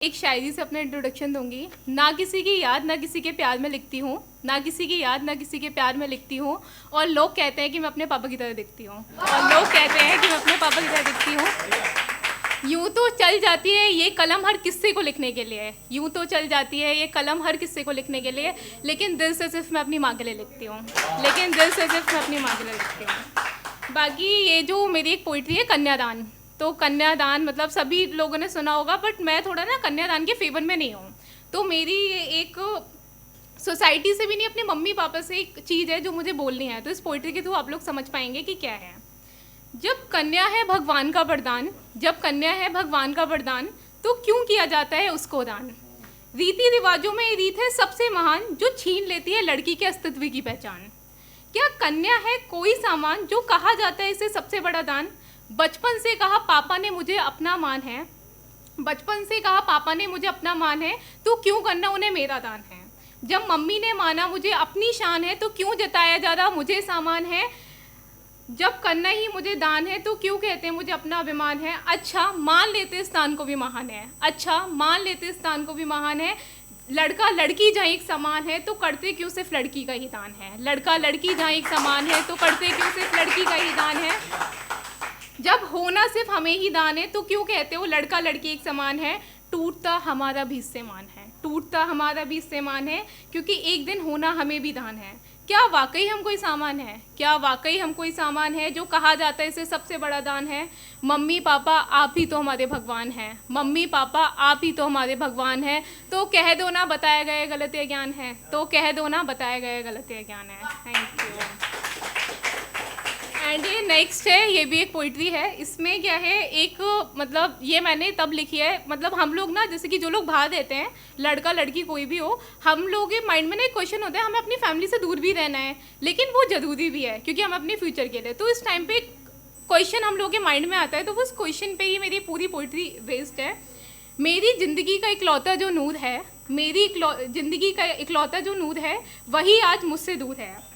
एक शायरी से अपना इंट्रोडक्शन दूंगी। ना किसी की याद ना किसी के प्यार में लिखती हूँ, ना किसी की याद ना किसी के प्यार में लिखती हूँ। और लोग कहते हैं कि मैं अपने पापा की तरह दिखती हूँ, और लोग कहते हैं कि मैं अपने पापा की तरह दिखती हूँ। यूँ तो चल जाती है ये कलम हर किस्से को लिखने के लिए, यूँ तो चल जाती है ये कलम हर किस्से को लिखने के लिए, लेकिन दिल से सिर्फ मैं अपनी माँ के लिए लिखती हूँ, लेकिन दिल से सिर्फ मैं अपनी माँ के लिए लिखती हूँ। बाकी ये जो मेरी एक पोइट्री है कन्यादान, तो कन्यादान मतलब सभी लोगों ने सुना होगा, बट मैं थोड़ा ना कन्यादान के फेवर में नहीं हूँ। तो मेरी एक सोसाइटी से भी नहीं, अपने मम्मी पापा से एक चीज़ है जो मुझे बोलनी है, तो इस पोइट्री के थ्रू आप लोग समझ पाएंगे कि क्या है। जब कन्या है भगवान का वरदान, जब कन्या है भगवान का वरदान, तो क्यों किया जाता है उसको दान। रीति रिवाजों में रीत है सबसे महान, जो छीन लेती है लड़की के अस्तित्व की पहचान। क्या कन्या है कोई सामान जो कहा जाता है इसे सबसे बड़ा दान। बचपन से कहा पापा ने मुझे अपना मान है, बचपन से कहा पापा ने मुझे अपना मान है, तो क्यों करना उन्हें मेरा दान है। जब मम्मी ने माना मुझे अपनी शान है, तो क्यों जताया जा रहा मुझे सामान है। जब करना ही मुझे दान है, तो क्यों कहते हैं मुझे अपना अभिमान है। अच्छा मान लेते स्थान को भी महान है, अच्छा मान लेते स्थान को भी महान है। लड़का लड़की जहाँ एक समान है, तो करते क्यों सिर्फ लड़की का ही दान है। लड़का लड़की जहाँ एक समान है, तो करते क्यों सिर्फ लड़की का ही दान है। जब होना सिर्फ हमें ही दान है, तो क्यों कहते हो लड़का लड़की एक समान है। टूटता हमारा भी इससे मान है, टूटता हमारा भी इससे मान है, क्योंकि एक दिन होना हमें भी दान है। क्या वाकई हम कोई सामान है, क्या वाकई हम कोई सामान है, जो कहा जाता है इसे सबसे बड़ा दान है। मम्मी पापा आप ही तो हमारे भगवान हैं, मम्मी पापा आप ही तो हमारे भगवान हैं, तो कह दो ना बताया गए गलत ये ज्ञान है, तो कह दो ना बताया गए गलत ये ज्ञान है। Thank you. एंड ये नेक्स्ट है, ये भी एक पोइट्री है। इसमें क्या है, एक मतलब ये मैंने तब लिखी है, मतलब हम लोग ना जैसे कि जो लोग बाहर रहते हैं, लड़का लड़की कोई भी हो, हम लोग के माइंड में ना एक क्वेश्चन होता है, हमें अपनी फैमिली से दूर भी रहना है, लेकिन वो ज़रूरी भी है क्योंकि हम अपने फ्यूचर के लिए। तो इस टाइम पे एक क्वेश्चन हम लोग के माइंड में आता है, तो उस क्वेश्चन पे ही मेरी पूरी पोइट्री बेस्ड है। मेरी ज़िंदगी का इकलौता जो नूर है, मेरी ज़िंदगी का इकलौता जो नूर है, वही आज मुझसे दूर है।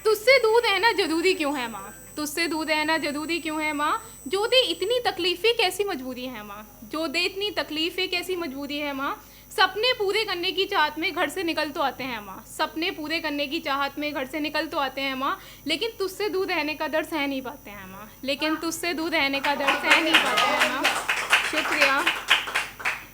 तुझसे दूर रहना जरूरी क्यों है माँ, तुझसे दूर रहना जरूरी क्यों है माँ। जो दे इतनी तकलीफ़ें कैसी मजबूरी है माँ, जो दे इतनी तकलीफ़ें कैसी मजबूरी है माँ। सपने पूरे करने की चाहत में घर से निकल तो आते हैं माँ, सपने पूरे करने की चाहत में घर से निकल तो आते हैं माँ, लेकिन तुझसे दूर रहने का दर्द सह नहीं पाते हैं माँ, लेकिन तुझसे दूर रहने का दर्द सह नहीं पाते हैं माँ। शुक्रिया।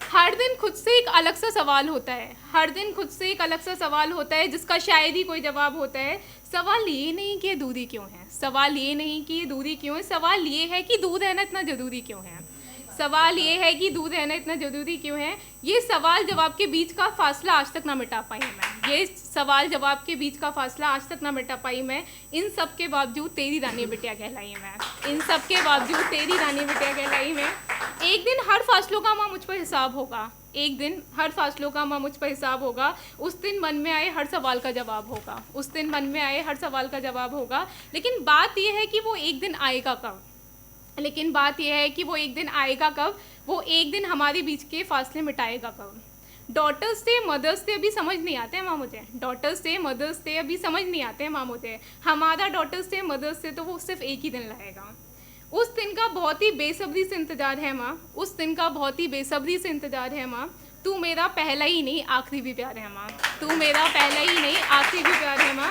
हर दिन खुद से एक अलग सा सवाल होता है, हर दिन खुद से एक अलग सा सवाल होता है, जिसका शायद ही कोई जवाब होता है। सवाल ये नहीं कि दूरी क्यों है, सवाल ये नहीं कि दूरी क्यों है, सवाल ये है कि दूर रहना इतना ज़रूरी क्यों है। सवाल ये है कि दूर रहना इतना ज़रूरी क्यों है। ये सवाल जवाब के बीच का फासला आज तक ना मिटा पाई मैं, ये सवाल जवाब के बीच का फासला आज तक ना मिटा पाई मैं। इन सब के बावजूद तेरी रानी बिटिया कहलाई मैं, इन सब के बावजूद तेरी रानी बिटिया कहलाई मैं। एक दिन हर फासलों का माँ मुझ पर हिसाब होगा, एक दिन हर फासलों का माँ मुझ पर हिसाब होगा। उस दिन मन में आए हर सवाल का जवाब होगा, उस दिन मन में आए हर सवाल का जवाब होगा। लेकिन बात यह है कि वो एक दिन आएगा कब, लेकिन बात यह है कि वो एक दिन आएगा कब, वो एक दिन हमारे बीच के फासले मिटाएगा कब। डॉटर्स डे मदर्स डे अभी समझ नहीं आते हैं माँ मुझे, डॉटर्स डे मदर्स डे अभी समझ नहीं आते हैं माँ मुझे। हमारा डॉटर्स डे मदर्स डे तो वो सिर्फ एक ही दिन रहेगा। उस दिन का बहुत ही बेसब्री से इंतज़ार है माँ, उस दिन का बहुत ही बेसब्री से इंतज़ार है माँ। तू मेरा पहला ही नहीं आखिरी भी प्यार है माँ, तू मेरा पहला ही नहीं आखिरी भी प्यार है माँ।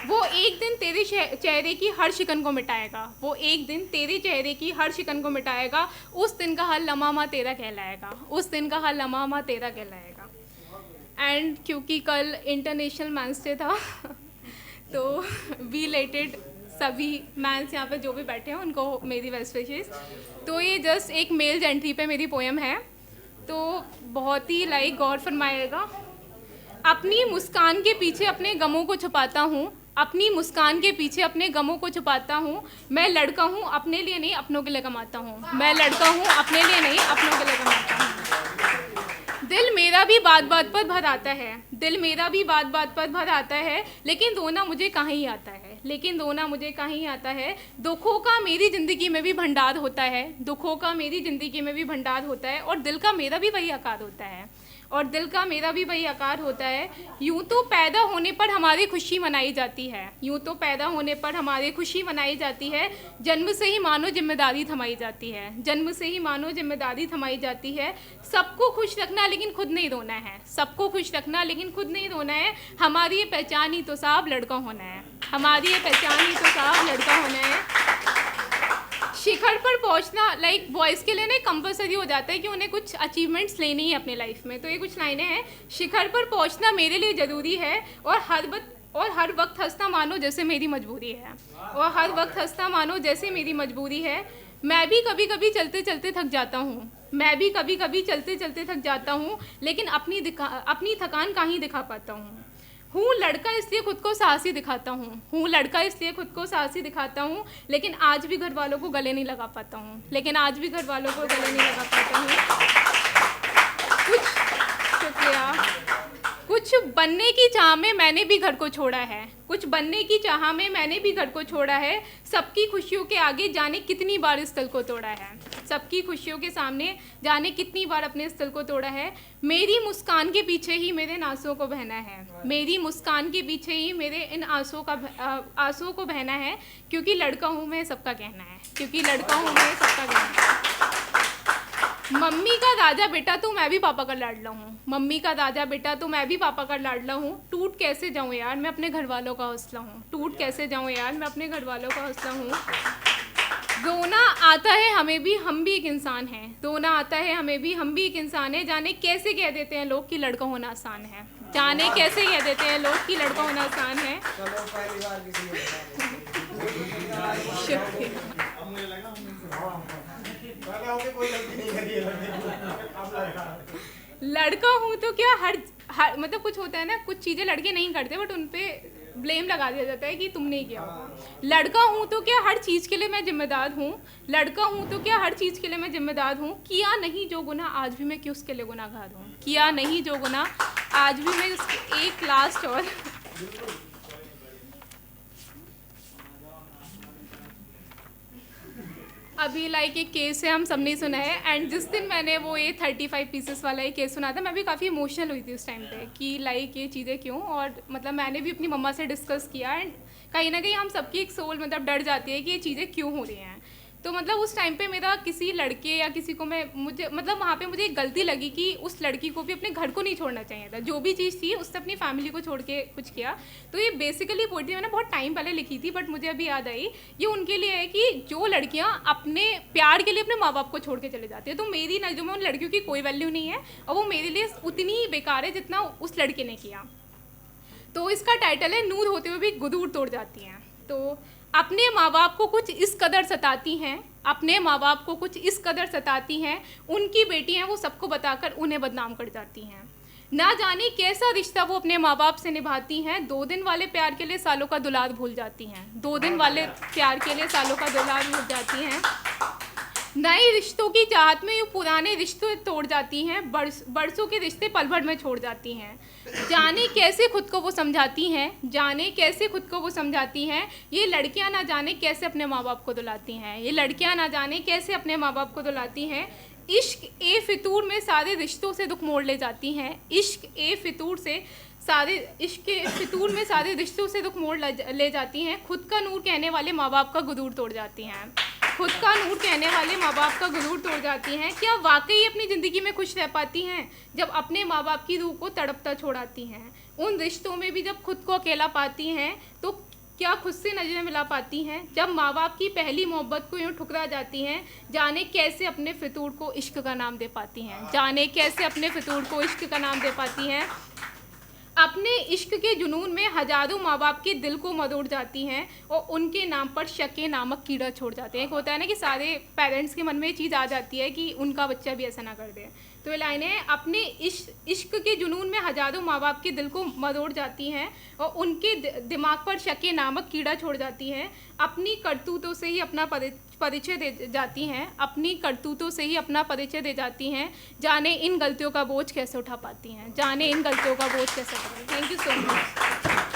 वो एक दिन तेरे चेहरे की हर शिकन को मिटाएगा, वो एक दिन तेरे चेहरे की हर शिकन को मिटाएगा। उस दिन का हर लम्हा माँ तेरा कहलाएगा, उस दिन का हर लम्हा माँ तेरा कहलाएगा। एंड क्योंकि कल इंटरनेशनल मैंस डे था तो वी रिलेटेड सभी मैंस यहाँ पे जो भी बैठे हैं उनको मेरी बेस्ट विशेस। तो ये जस्ट एक मेल जेंट्री पे मेरी पोएम है, तो बहुत ही लाइक गौर फरमाएगा। अपनी मुस्कान के पीछे अपने गमों को छुपाता हूँ, अपनी मुस्कान के पीछे अपने गमों को छुपाता हूँ। मैं लड़का हूँ अपने लिए नहीं अपनों के लिए कमाता हूँ, मैं लड़का हूँ अपने लिए नहीं अपनों के लिए कमाता हूँ। दिल मेरा भी बात बात पर भर आता है, दिल मेरा भी बात बात पर भर आता है, लेकिन रोना मुझे कहाँ ही आता है, लेकिन रोना मुझे कहाँ ही आता है। दुखों का मेरी ज़िंदगी में भी भंडार होता है, दुखों का मेरी ज़िंदगी में भी भंडार होता है, और दिल का मेरा भी वही आकार होता है, और दिल का मेरा भी वही आकार होता है। यूँ तो पैदा होने पर हमारी खुशी मनाई जाती है, यूँ तो पैदा होने पर हमारी खुशी मनाई जाती है, जन्म से ही मानो जिम्मेदारी थमाई जाती है, जन्म से ही मानो जिम्मेदारी थमाई जाती है। सबको खुश रखना लेकिन खुद नहीं रोना है, सबको खुश रखना लेकिन खुद नहीं रोना है। हमारी ये पहचान ही तो साहब लड़का होना है, हमारी ये पहचान ही तो साहब लड़का होना है। शिखर पर पहुंचना लाइक बॉयज़ के लिए ना कंपलसरी हो जाता है कि उन्हें कुछ अचीवमेंट्स लेनी है अपने लाइफ में। तो ये कुछ लाइनें हैं। शिखर पर पहुंचना मेरे लिए ज़रूरी है और हर वक्त हंसना मानो जैसे मेरी मजबूरी है, और हर वक्त हंसना मानो जैसे मेरी मजबूरी है। मैं भी कभी कभी चलते चलते थक जाता हूँ, मैं भी कभी कभी चलते चलते थक जाता हूँ, लेकिन अपनी थकान कहाँ ही दिखा पाता हूँ लड़का इसलिए खुद को साहसी दिखाता हूँ लड़का इसलिए खुद को साहसी दिखाता हूँ, लेकिन आज भी घर वालों को गले नहीं लगा पाता हूँ, लेकिन आज भी घर वालों को गले नहीं लगा पाता हूँ। कुछ बनने की चाह में मैंने भी घर को छोड़ा है, कुछ बनने की चाह में मैंने भी घर को छोड़ा है। सबकी खुशियों के आगे जाने कितनी बार इस दिल को तोड़ा है, सबकी खुशियों के सामने जाने कितनी बार अपने इस दिल को तोड़ा है। मेरी मुस्कान के पीछे ही मेरे इन आंसुओं को बहना है, मेरी मुस्कान के पीछे ही मेरे इन आंसुओं को बहना है, क्योंकि लड़का हूँ मैं सबका कहना है, क्योंकि लड़का हूँ मैं सबका कहना है। मम्मी का राजा बेटा तो मैं भी पापा का लाडला हूँ, मम्मी का राजा बेटा तो मैं भी पापा का लाडला हूँ। टूट कैसे जाऊँ यार मैं अपने घर वालों का हौसला हूँ, टूट कैसे जाऊँ यार मैं अपने घर वालों का हौसला हूँ। रोना आता है हमें भी, हम भी एक इंसान हैं, रोना आता है हमें भी, हम भी एक इंसान हैं। जाने कैसे कह देते हैं लोग कि लड़का होना आसान है, जाने कैसे कह देते हैं लोग कि लड़का होना आसान है। लड़का हूँ तो क्या हर मतलब कुछ होता है ना, कुछ चीज़ें लड़के नहीं करते बट उन पे ब्लेम लगा दिया जाता है कि तुमने ही किया होगा। लड़का हूँ तो क्या हर चीज़ के लिए मैं जिम्मेदार हूँ, लड़का हूँ तो क्या हर चीज़ के लिए मैं जिम्मेदार हूँ। किया नहीं जो गुनाह आज भी मैं क्यों उसके लिए गुनाहगार हूँ, किया नहीं जो गुनाह आज भी मैं उसके। एक लास्ट और अभी लाइक एक केस है, हम सब ने सुना है, एंड जिस दिन मैंने वो ये 35 पीसेस वाला एक केस सुना था, मैं भी काफ़ी इमोशनल हुई थी उस टाइम पे कि लाइक ये चीज़ें क्यों। और मतलब मैंने भी अपनी मम्मा से डिस्कस किया, एंड कहीं ना कहीं हम सबकी एक सोल मतलब डर जाती है कि ये चीज़ें क्यों हो रही हैं। तो मतलब उस टाइम पे मेरा किसी लड़के या किसी को मुझे मतलब वहाँ पे मुझे एक गलती लगी कि उस लड़की को भी अपने घर को नहीं छोड़ना चाहिए था, जो भी चीज़ थी उसने अपनी फैमिली को छोड़ के कुछ किया। तो ये बेसिकली पोइट्री मैंने बहुत टाइम पहले लिखी थी, बट मुझे अभी याद आई। ये उनके लिए है कि जो लड़कियाँ अपने प्यार के लिए अपने माँ बाप को छोड़ के चले जाती है, तो मेरी नज़रों में उन लड़कियों की कोई वैल्यू नहीं है, और वो मेरे लिए उतनी ही बेकार है जितना उस लड़के ने किया। तो इसका टाइटल है नूर होते हुए भी गुरूर तोड़ जाती हैं। तो अपने माँ बाप को कुछ इस कदर सताती हैं, अपने माँ बाप को कुछ इस कदर सताती हैं, उनकी बेटी हैं वो सबको बताकर उन्हें बदनाम कर जाती हैं। ना जाने कैसा रिश्ता वो अपने माँ बाप से निभाती हैं, 2 दिन वाले प्यार के लिए सालों का दुलार भूल जाती हैं, 2 दिन वाले प्यार के लिए सालों का दुलार भूल जाती हैं। नए रिश्तों की चाहत में ये पुराने रिश्ते तोड़ जाती हैं, बरसों के रिश्ते पल भर में छोड़ जाती हैं। जाने कैसे खुद को वो समझाती हैं, जाने कैसे खुद को वो समझाती हैं। ये लड़कियां ना जाने कैसे अपने माँ बाप को दुलाती हैं, ये लड़कियां ना जाने कैसे अपने माँ बाप को दुलाती हैं। इश्क ए फितूर में सारे रिश्तों से दुख मोड़ ले जाती हैं, इश्क ए फितूर में सारे रिश्तों से दुख मोड़ ले जाती हैं। खुद का नूर कहने वाले माँ बाप का गुरूर तोड़ जाती हैं, खुद का नूर कहने वाले माँ बाप का गुरूर तोड़ जाती हैं। क्या वाकई अपनी ज़िंदगी में खुश रह पाती हैं जब अपने माँ बाप की रूह को तड़पता छोड़ाती हैं। उन रिश्तों में भी जब खुद को अकेला पाती हैं तो क्या खुद से नजरें मिला पाती हैं। जब माँ बाप की पहली मोहब्बत को यूँ ठुकरा जाती हैं, जाने कैसे अपने फितूर को इश्क का नाम दे पाती हैं, जाने कैसे अपने फितूर को इश्क का नाम दे पाती हैं। अपने इश्क के जुनून में हजारों माँ बाप के दिल को मरोड़ जाती हैं और उनके नाम पर शके नामक कीड़ा छोड़ जाते हैं। एक होता है ना कि सारे पेरेंट्स के मन में ये चीज़ आ जाती है कि उनका बच्चा भी ऐसा ना कर दे। तो ये लाइनें अपने इश्क के जुनून में हजारों माँ बाप के दिल को मरोड़ जाती हैं और उनके दिमाग पर शके नामक कीड़ा छोड़ जाती हैं। अपनी करतूतों से ही अपना परिचय दे जाती हैं, अपनी करतूतों से ही अपना परिचय दे जाती हैं। जाने इन गलतियों का बोझ कैसे उठा पाती हैं, जाने इन गलतियों का बोझ कैसे उठा। Thank you so much.